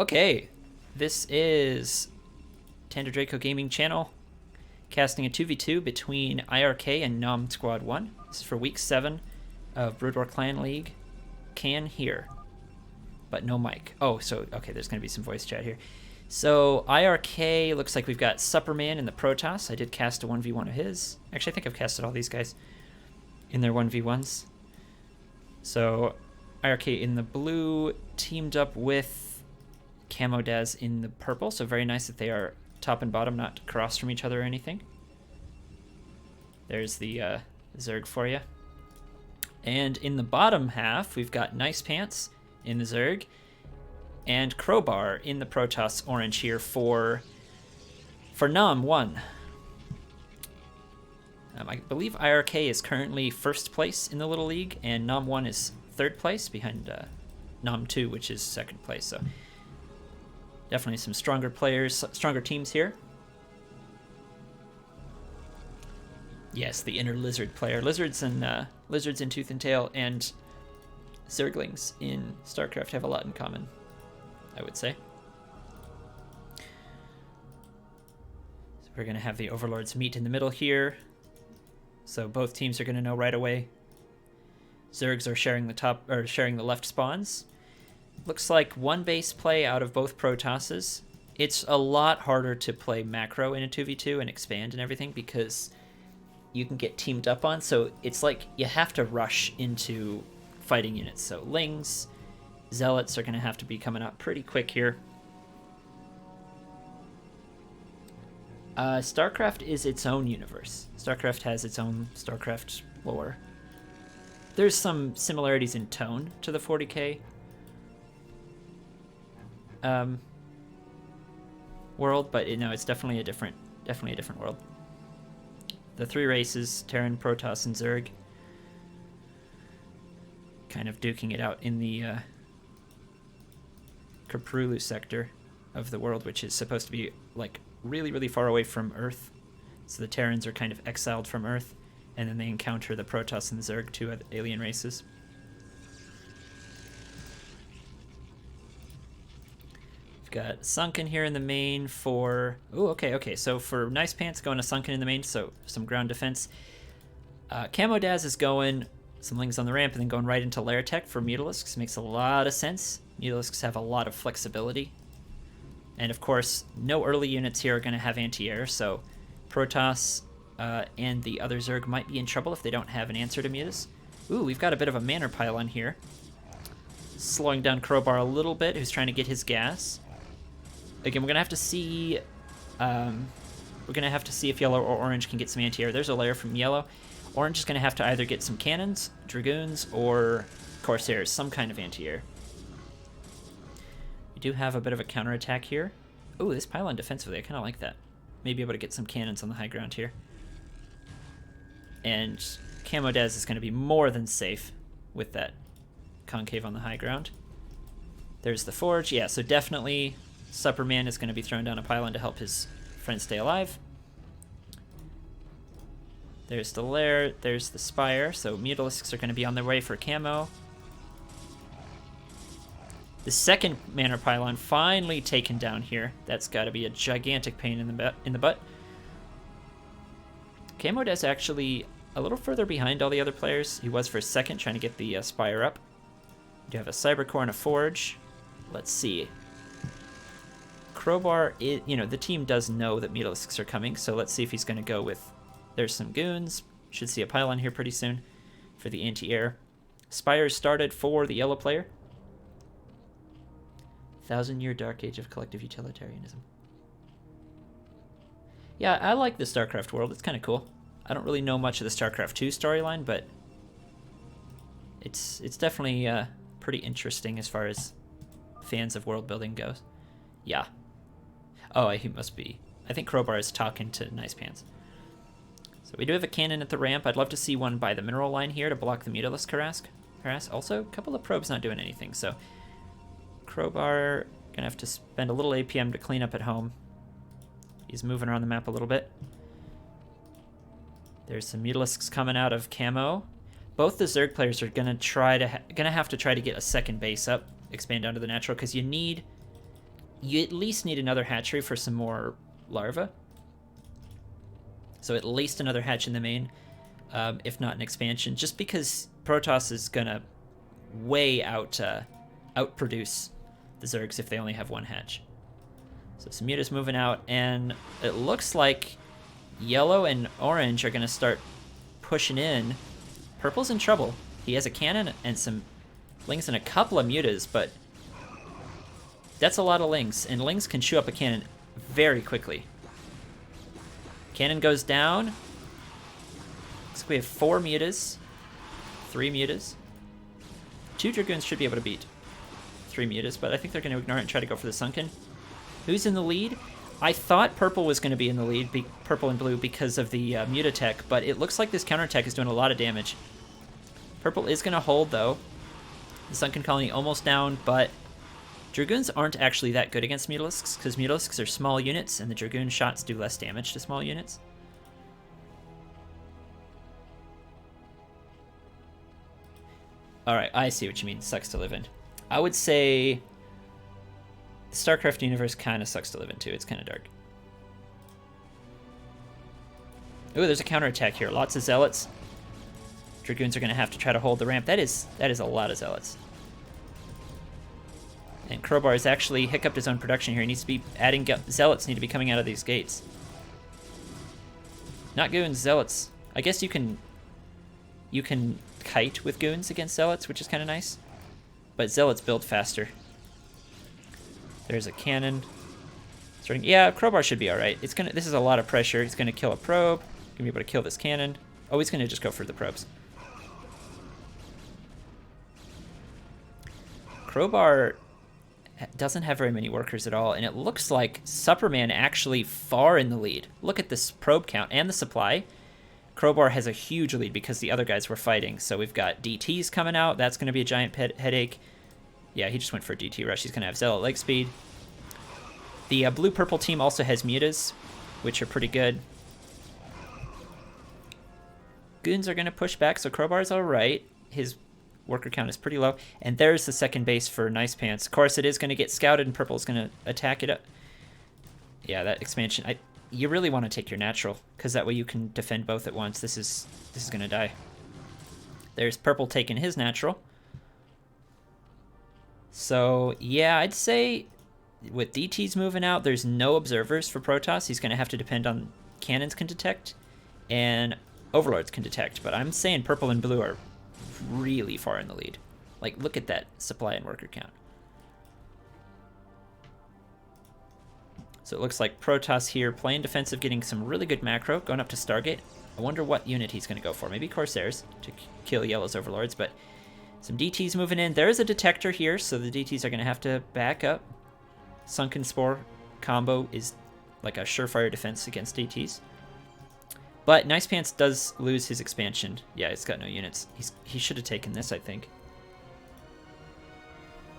Okay, this is Tanda Draco Gaming Channel, casting a 2v2 between iRk and nOm Squad 1. This is for week 7 of Brood War Clan League. Can hear, but no mic. Oh, so, okay, there's going to be some voice chat here. So, iRk, looks like we've got Supperman in the Protoss. I did cast a 1v1 of his. Actually, I think I've casted all these guys in their 1v1s. So, iRk in the blue teamed up with CamoDaz in the purple. So very nice that they are top and bottom, not crossed from each other or anything. There's the Zerg for you. And in the bottom half, we've got Nicepants in the Zerg and Crowbar in the Protoss orange here for nOm1. I believe iRk is currently first place in the Little League, and nOm1 is third place behind nOm2, which is second place. So definitely some stronger players, stronger teams here. Yes, the inner lizard player. Lizards in Tooth and Tail and Zerglings in StarCraft have a lot in common, I would say. So we're going to have the Overlords meet in the middle here. So both teams are going to know right away. Zergs are sharing the left spawns. Looks like one base play out of both Protosses. It's a lot harder to play macro in a 2v2 and expand and everything because you can get teamed up on. So it's like you have to rush into fighting units. So Lings, Zealots are going to have to be coming up pretty quick here. StarCraft is its own universe. StarCraft has its own StarCraft lore. There's some similarities in tone to the 40k world, but it's definitely a different world. The three races, Terran, Protoss, and Zerg, kind of duking it out in the Kaprulu sector of the world, which is supposed to be like really, really far away from Earth. So the Terrans are kind of exiled from Earth, and then they encounter the Protoss and the Zerg, two alien races. We've got Sunken here in the main for... Oh, okay. So for Nicepants, going to Sunken in the main, so some ground defense. CamoDaz is going some Lings on the ramp and then going right into Lair Tech for Mutalisks. Makes a lot of sense. Mutalisks have a lot of flexibility. And of course, no early units here are going to have anti-air, so Protoss and the other Zerg might be in trouble if they don't have an answer to Mutas. Ooh, we've got a bit of a manor pylon here. Slowing down Crowbar a little bit, who's trying to get his gas. Again, we're going to have to see... if yellow or orange can get some anti-air. There's a layer from yellow. Orange is going to have to either get some cannons, dragoons, or corsairs, some kind of anti-air. We do have a bit of a counterattack here. Ooh, this pylon defensively, I kind of like that. Maybe able to get some cannons on the high ground here. And CamoDaz is going to be more than safe with that concave on the high ground. There's the forge. Yeah, so definitely Supperman is going to be throwing down a pylon to help his friend stay alive. There's the lair. There's the spire. So Mutalisks are going to be on their way for camo. The second manor pylon finally taken down here. That's got to be a gigantic pain in the butt. CamoDaz actually a little further behind all the other players. He was for second, trying to get the spire up. We do have a cybercore and a forge. Let's see. Crowbar, the team does know that Mutalisks are coming, so let's see if he's going to go with... There's some goons. Should see a pylon here pretty soon for the anti-air. Spires started for the yellow player. 1,000-year dark age of collective utilitarianism. Yeah, I like the StarCraft world. It's kind of cool. I don't really know much of the StarCraft 2 storyline, but it's definitely pretty interesting as far as fans of world building goes. Yeah. Oh, he must be. I think Crowbar is talking to Nicepants. So we do have a cannon at the ramp. I'd love to see one by the mineral line here to block the Mutalisk harass. Also, a couple of probes not doing anything, so Crowbar gonna have to spend a little APM to clean up at home. He's moving around the map a little bit. There's some Mutalisks coming out of camo. Both the Zerg players are gonna have to try to get a second base up, expand down to the natural, because you need you at least need another hatchery for some more larvae. So at least another hatch in the main, if not an expansion, just because Protoss is gonna way outproduce the Zergs if they only have one hatch. So some mutas moving out, and it looks like yellow and orange are gonna start pushing in. Purple's in trouble. He has a cannon and some lings and a couple of mutas, but that's a lot of lings, and lings can chew up a cannon very quickly. Cannon goes down. Looks like we have 4 mutas, 3 mutas. 2 dragoons should be able to beat 3 mutas, but I think they're going to ignore it and try to go for the sunken. Who's in the lead? I thought purple was going to be in the lead, purple and blue, because of the mutatech, but it looks like this counterattack is doing a lot of damage. Purple is going to hold, though. The sunken colony almost down, but dragoons aren't actually that good against mutalisks, because mutalisks are small units, and the dragoon shots do less damage to small units. Alright, I see what you mean. Sucks to live in. I would say the StarCraft universe kind of sucks to live in, too. It's kind of dark. Ooh, there's a counterattack here. Lots of zealots. Dragoons are going to have to try to hold the ramp. That is a lot of zealots. And Crowbar has actually hiccuped his own production here. He needs to be adding zealots need to be coming out of these gates. Not goons, zealots. I guess you can kite with goons against zealots, which is kind of nice. But zealots build faster. There's a cannon. Yeah, Crowbar should be all right. This is a lot of pressure. He's gonna kill a probe. Gonna be able to kill this cannon. Oh, he's gonna just go for the probes. Crowbar doesn't have very many workers at all, and it looks like Supperman actually far in the lead. Look at this probe count and the supply. Crowbar has a huge lead because the other guys were fighting. So we've got DTs coming out. That's going to be a giant headache. Yeah, he just went for a DT rush. He's going to have Zealot leg speed. The blue-purple team also has mutas, which are pretty good. Goons are going to push back, so Crowbar's all right. His worker count is pretty low. And there's the second base for Nicepants. Of course, it is going to get scouted, and purple's going to attack it up. Yeah, that expansion. You really want to take your natural, because that way you can defend both at once. This is going to die. There's purple taking his natural. So, yeah, I'd say with DTs moving out, there's no observers for Protoss. He's going to have to depend on cannons can detect, and overlords can detect. But I'm saying purple and blue are really far in the lead. Like, look at that supply and worker count. So it looks like Protoss here playing defensive, getting some really good macro, going up to Stargate. I wonder what unit he's going to go for. Maybe Corsairs to kill Yellow's overlords, but some DTs moving in. There is a detector here, so the DTs are going to have to back up. Sunken Spore combo is like a surefire defense against DTs. But Nicepants does lose his expansion. Yeah, it's got no units. He should have taken this, I think.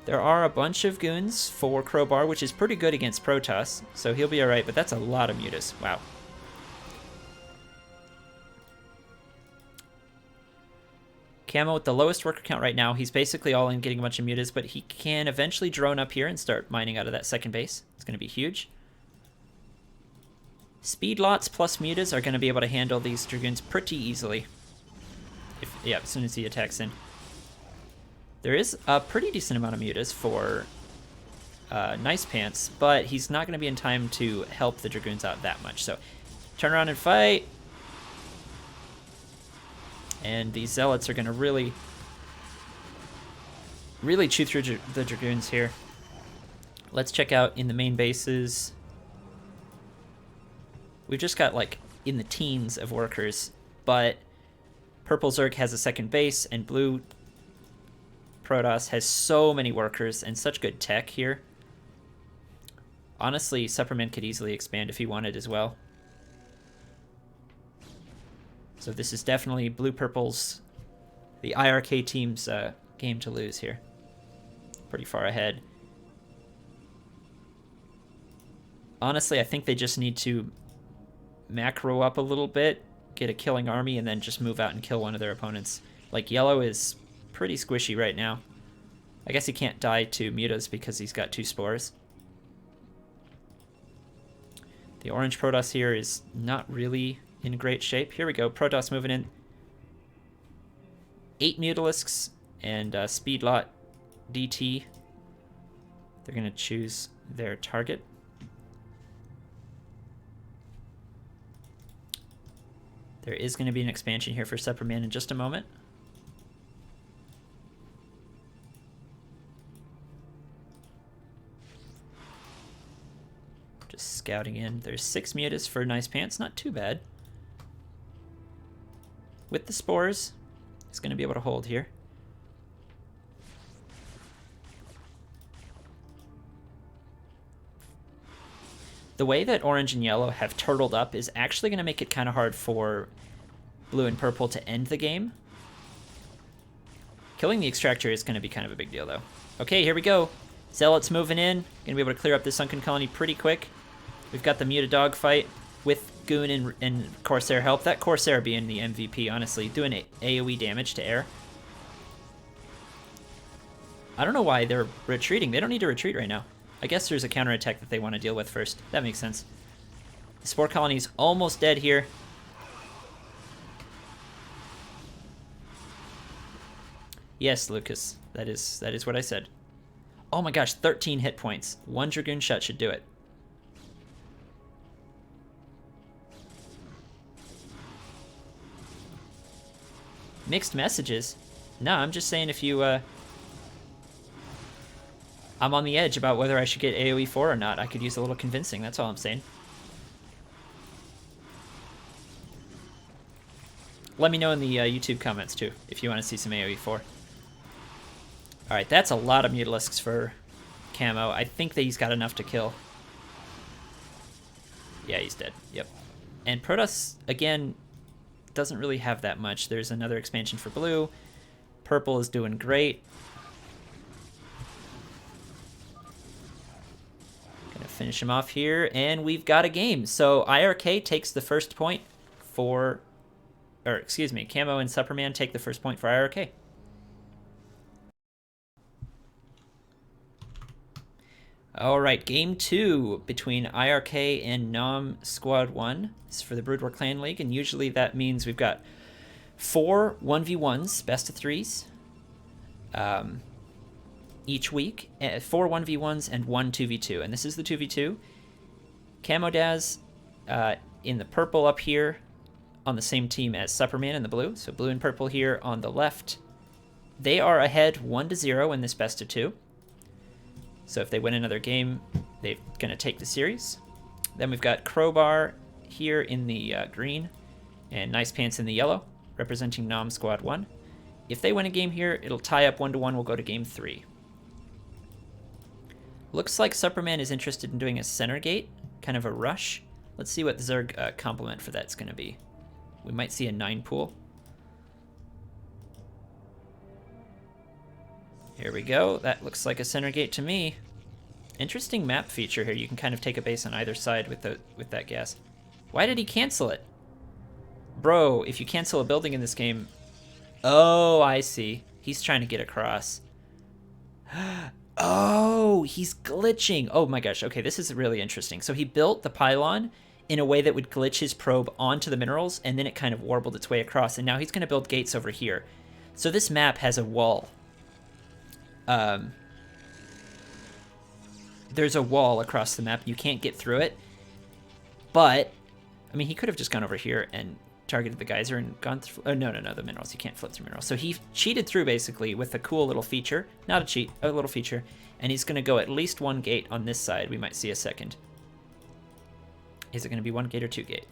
There are a bunch of goons for Crowbar, which is pretty good against Protoss, so he'll be alright, but that's a lot of mutas. Wow. Camo with the lowest worker count right now. He's basically all in getting a bunch of mutas, but he can eventually drone up here and start mining out of that second base. It's going to be huge. Speed lots plus mutas are going to be able to handle these dragoons pretty easily. As soon as he attacks in. There is a pretty decent amount of mutas for Nicepants, but he's not going to be in time to help the dragoons out that much. So turn around and fight. And these zealots are going to really chew through the dragoons here. Let's check out in the main bases. We've just got like in the teens of workers, but purple Zerg has a second base, and blue Protoss has so many workers and such good tech here. Honestly, Supperman could easily expand if he wanted as well. So this is definitely blue-purple's, the iRk team's game to lose here. Pretty far ahead. Honestly, I think they just need to macro up a little bit, get a killing army, and then just move out and kill one of their opponents. Like, yellow is pretty squishy right now. I guess he can't die to mutas because he's got 2 spores. The orange Protoss here is not really in great shape. Here we go. Protoss moving in. 8 Mutalisks and Speed Lot DT. They're going to choose their target. There is going to be an expansion here for Supperman in just a moment. Just scouting in. There's 6 Mutas for Nicepants. Not too bad. With the spores, he's going to be able to hold here. The way that orange and yellow have turtled up is actually going to make it kind of hard for blue and purple to end the game. Killing the extractor is going to be kind of a big deal, though. Okay, here we go. Zealots moving in. Going to be able to clear up this sunken colony pretty quick. We've got the Muta dogfight with Goon and Corsair help. That Corsair being the MVP, honestly, doing AoE damage to air. I don't know why they're retreating. They don't need to retreat right now. I guess there's a counterattack that they want to deal with first. That makes sense. The spore colony's almost dead here. Yes, Lucas. That is what I said. Oh my gosh, 13 hit points. 1 Dragoon shot should do it. Mixed messages? No, I'm just saying if you, I'm on the edge about whether I should get AoE 4 or not. I could use a little convincing, that's all I'm saying. Let me know in the YouTube comments, too, if you want to see some AoE 4. Alright, that's a lot of Mutalisks for Camo. I think that he's got enough to kill. Yeah, he's dead. Yep. And Protoss, again, doesn't really have that much. There's another expansion for blue. Purple is doing great. Gonna finish him off here, and we've got a game. So iRk takes the first point for, or excuse me, Camo and Supperman take the first point for iRk. All right, game 2 between iRk and nOm Squad 1. This is for the Brood War Clan League, and usually that means we've got 4 1v1s, best of 3s, each week, 4 1v1s and 1 2v2, and this is the 2v2. CamoDaz in the purple up here on the same team as Supperman in the blue, so blue and purple here on the left. They are ahead 1-0 in this best of 2. So if they win another game, they're going to take the series. Then we've got Crowbar here in the green and Nicepants in the yellow, representing nOm Squad 1. If they win a game here, it'll tie up 1-1. We'll go to game 3. Looks like Supperman is interested in doing a center gate, kind of a rush. Let's see what the Zerg complement for that's going to be. We might see a 9 pool. Here we go. That looks like a center gate to me. Interesting map feature here. You can kind of take a base on either side with that gas. Why did he cancel it? Bro, if you cancel a building in this game... Oh, I see. He's trying to get across. Oh, he's glitching. Oh my gosh. Okay, this is really interesting. So he built the pylon in a way that would glitch his probe onto the minerals, and then it kind of warbled its way across, and now he's going to build gates over here. So this map has a wall. There's a wall across the map. You can't get through it. But, I mean, he could have just gone over here and targeted the geyser and gone through... Oh, no, the minerals. You can't flip through minerals. So he cheated through, basically, with a cool little feature. Not a cheat, a little feature. And he's going to go at least 1 gate on this side. We might see a second. Is it going to be 1 gate or 2 gate?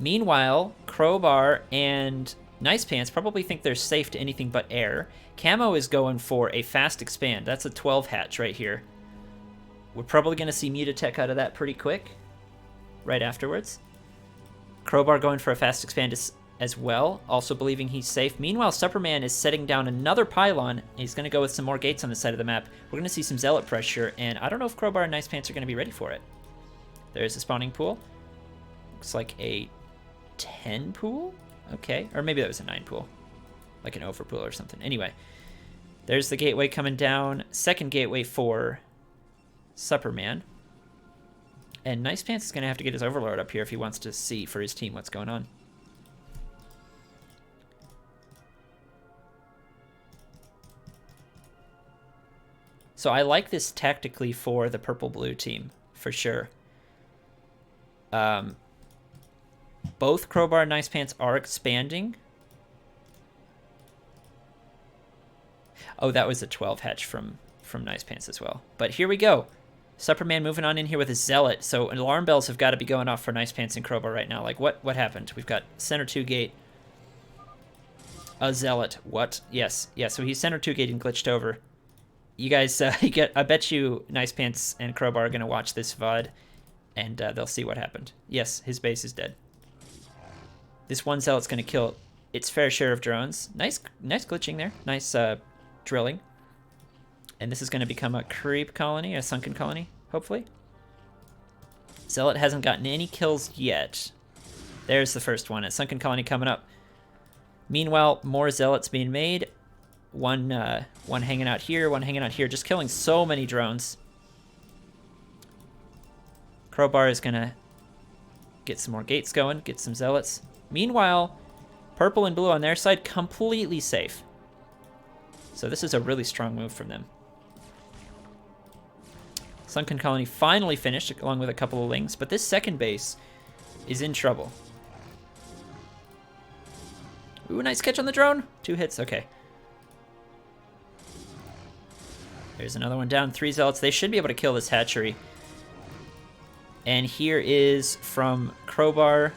Meanwhile, Crowbar and Nicepants probably think they're safe to anything but air. Camo is going for a fast expand. That's a 12 hatch right here. We're probably going to see Mutatech out of that pretty quick, right afterwards. Crowbar going for a fast expand as well, also believing he's safe. Meanwhile, Supperman is setting down another pylon. He's going to go with some more gates on the side of the map. We're going to see some Zealot pressure, and I don't know if Crowbar and Nicepants are going to be ready for it. There's a spawning pool. Looks like a 10 pool? Okay, or maybe that was a 9 pool. Like an overpool or something. Anyway, there's the gateway coming down. Second gateway for Supperman. And Nicepants is going to have to get his Overlord up here if he wants to see for his team what's going on. So I like this tactically for the purple-blue team, for sure. Both Crowbar and Nicepants are expanding. Oh, that was a 12 hatch from Nicepants as well. But here we go. Supperman moving on in here with a Zealot. So alarm bells have got to be going off for Nicepants and Crowbar right now. Like, what happened? We've got center 2 gate. A Zealot. What? Yes. Yeah, so he's center 2 gate and glitched over. You guys, I bet you Nicepants and Crowbar are going to watch this VOD, and they'll see what happened. Yes, his base is dead. This one Zealot's going to kill its fair share of drones. Nice glitching there. Nice drilling. And this is going to become a creep colony, a sunken colony, hopefully. Zealot hasn't gotten any kills yet. There's the first one, a sunken colony coming up. Meanwhile, more Zealots being made. One hanging out here, one hanging out here, just killing so many drones. Crowbar is going to get some more gates going, get some Zealots. Meanwhile, purple and blue on their side, completely safe. So this is a really strong move from them. Sunken Colony finally finished, along with a couple of lings, but this second base is in trouble. Ooh, nice catch on the drone. 2 hits, okay. There's another one down, 3 Zealots. They should be able to kill this hatchery. And here is from Crowbar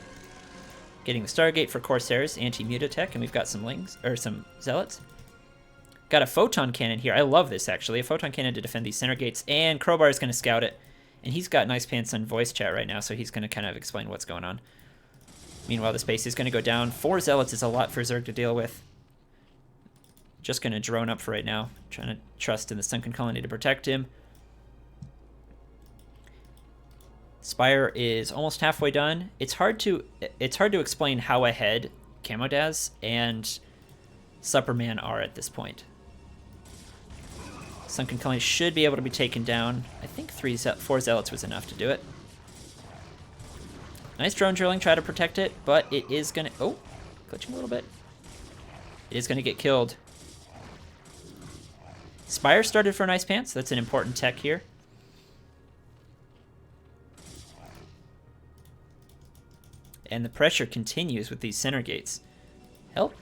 getting the Stargate for Corsairs, anti-mutatech, and we've got some lings, or some Zealots. Got a photon cannon here. I love this, actually. A photon cannon to defend these center gates, and Crowbar is going to scout it. And he's got Nicepants on voice chat right now, so he's going to kind of explain what's going on. Meanwhile, this base is going to go down. 4 Zealots is a lot for Zerg to deal with. Just going to drone up for right now. Trying to trust in the Sunken Colony to protect him. Spire is almost halfway done. It's hard to explain how ahead CamoDaz and Supperman are at this point. Sunken Colony should be able to be taken down. I think 4 Zealots was enough to do it. Nice drone drilling, try to protect it, but it is gonna, oh, glitching a little bit. It is gonna get killed. Spire started for Nicepants, that's an important tech here. And the pressure continues with these center gates. Help.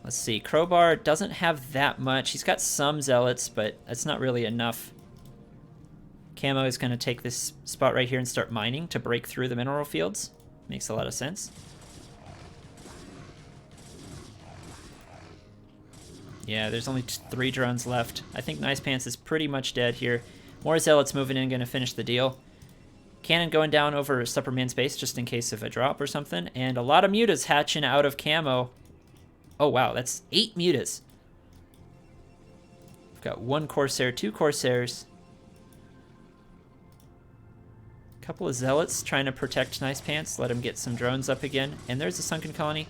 Let's see, Crowbar doesn't have that much. He's got some Zealots, but that's not really enough. Camo is going to take this spot right here and start mining to break through the mineral fields. Makes a lot of sense. Yeah, there's only 3 drones left. I think Nicepants is pretty much dead here. More Zealots moving in, going to finish the deal. Cannon going down over Supperman's base just in case of a drop or something. And a lot of mutas hatching out of Camo. Oh, wow, that's 8 mutas. We've got 1 Corsair, 2 Corsairs. A couple of Zealots trying to protect Nicepants. Let him get some drones up again. And there's a Sunken Colony.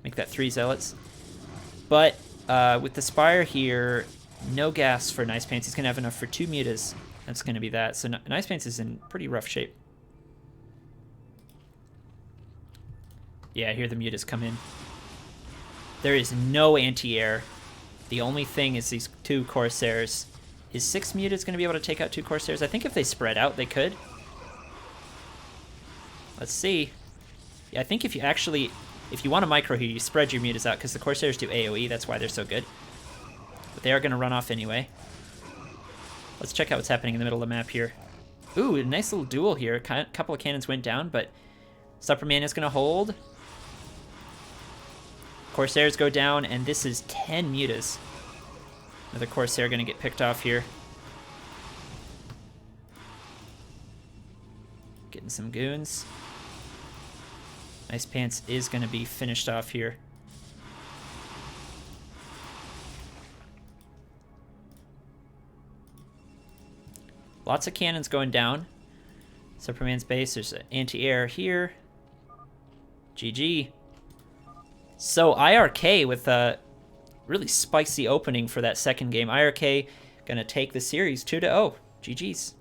Make that 3 Zealots. But with the Spire here, no gas for Nicepants. He's going to have enough for 2 mutas. That's going to be that. So Nicepants is in pretty rough shape. Yeah, here the mutas come in. There is no anti-air. The only thing is these 2 Corsairs. Is 6 mutas going to be able to take out 2 Corsairs? I think if they spread out, they could. Let's see. Yeah, I think if you want to micro here, you spread your mutas out because the Corsairs do AoE. That's why they're so good. But they are going to run off anyway. Let's check out what's happening in the middle of the map here. Ooh, a nice little duel here. A couple of cannons went down, but Supperman is going to hold. Corsairs go down, and this is 10 mutas. Another Corsair going to get picked off here. Getting some goons. Nicepants is going to be finished off here. Lots of cannons going down. Superman's base, there's an anti-air here. GG. So iRk with a really spicy opening for that second game. iRk Gonna take the series 2-0. GG's.